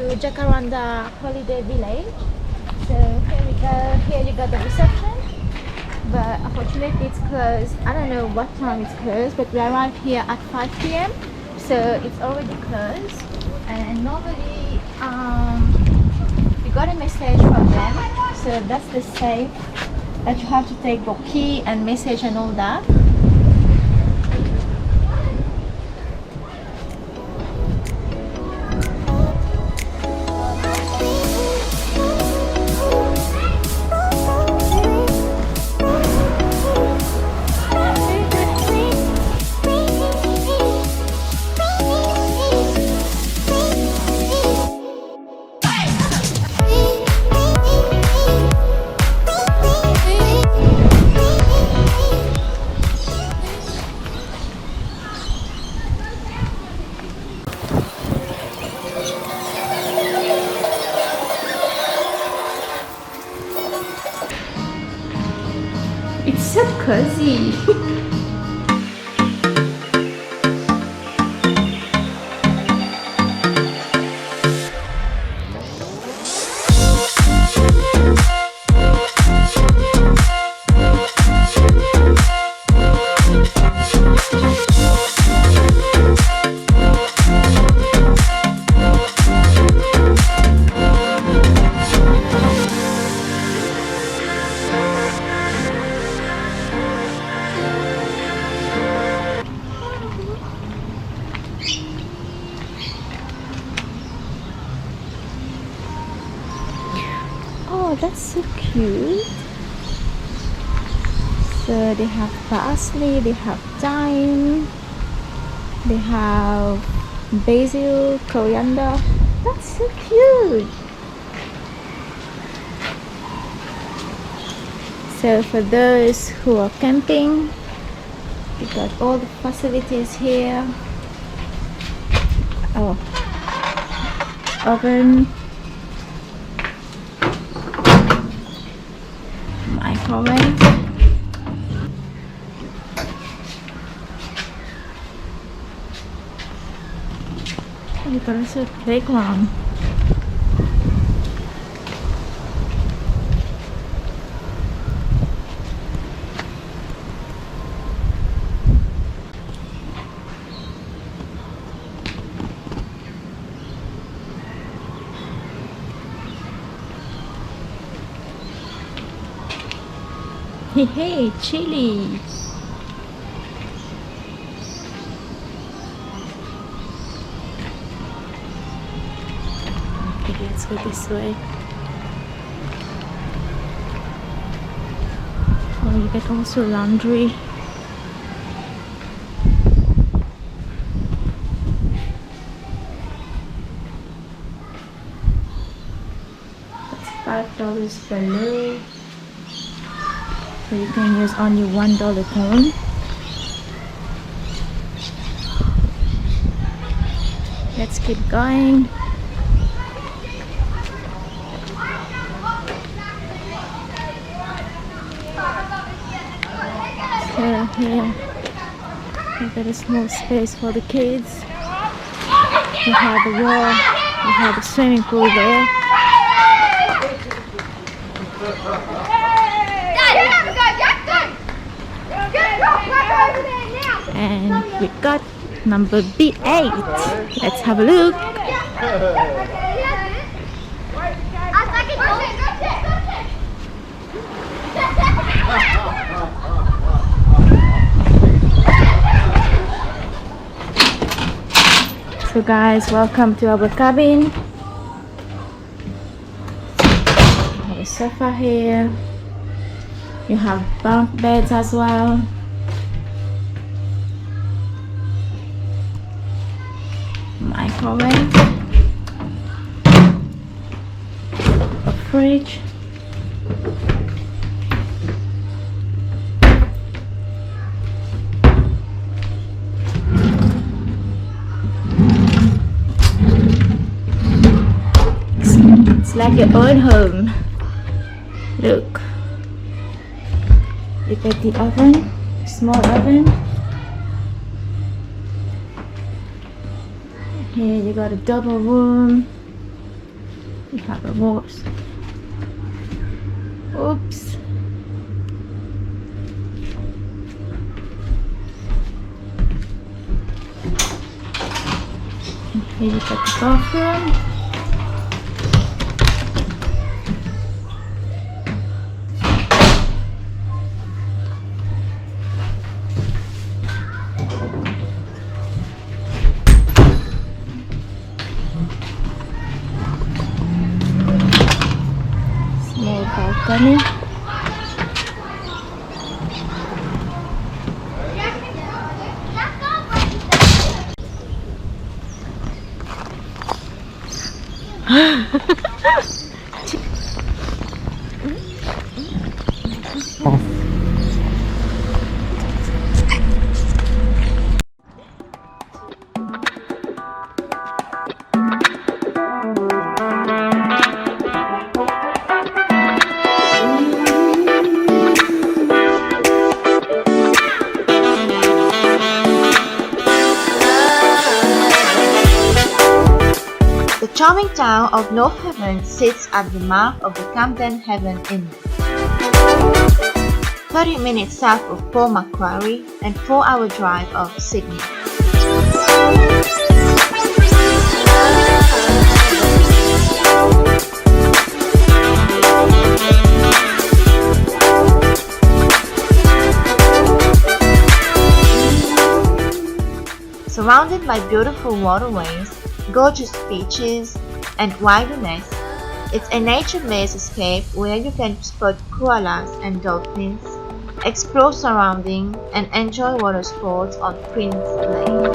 to Jacaranda Holiday Village. So here we go. Here you got the reception, but unfortunately it's closed. I don't know what time it's closed, but we arrived here at 5 p.m. so it's already closed. And normally we got a message from them, so that's the safe that you have to take your key and message and all that. It's so cozy. Oh, that's so cute. So they have parsley, they have thyme, they have basil, coriander. That's so cute. So for those who are camping, we got all the facilities here. Oh, oven, microwave, and you got also a playground. Hey, chili. Okay, let's go this way. Oh, you get also laundry. That's $5 per load. So you can use only $1 coin. Let's keep going. So here we've got a small space for the kids. We have the wall, we have a swimming pool there. And we got number B8. Let's have a look. So guys, welcome to our cabin. We have a sofa here. You have bunk beds as well. Microwave, a fridge, it's like your own home. Look, you get the oven, small oven. Here you got a double room, We have a horse. Oops. And here you've got the bathroom. Small balcony. The charming town of North Haven sits at the mouth of the Camden Haven Inlet, 30 minutes south of Port Macquarie and 4-hour drive of Sydney. Surrounded by beautiful waterways, gorgeous beaches, and wilderness, it's a nature-based escape where you can spot koalas and dolphins, explore surroundings, and enjoy water sports on Prince Lake.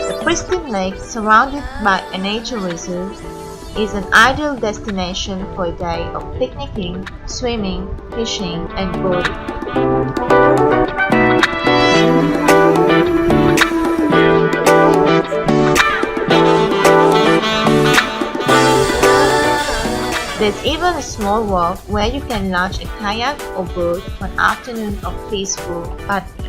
The pristine lake, surrounded by a nature reserve, is an ideal destination for a day of picnicking, swimming, fishing, and boating. There's even a small wharf where you can launch a kayak or boat for an afternoon of peaceful paddling.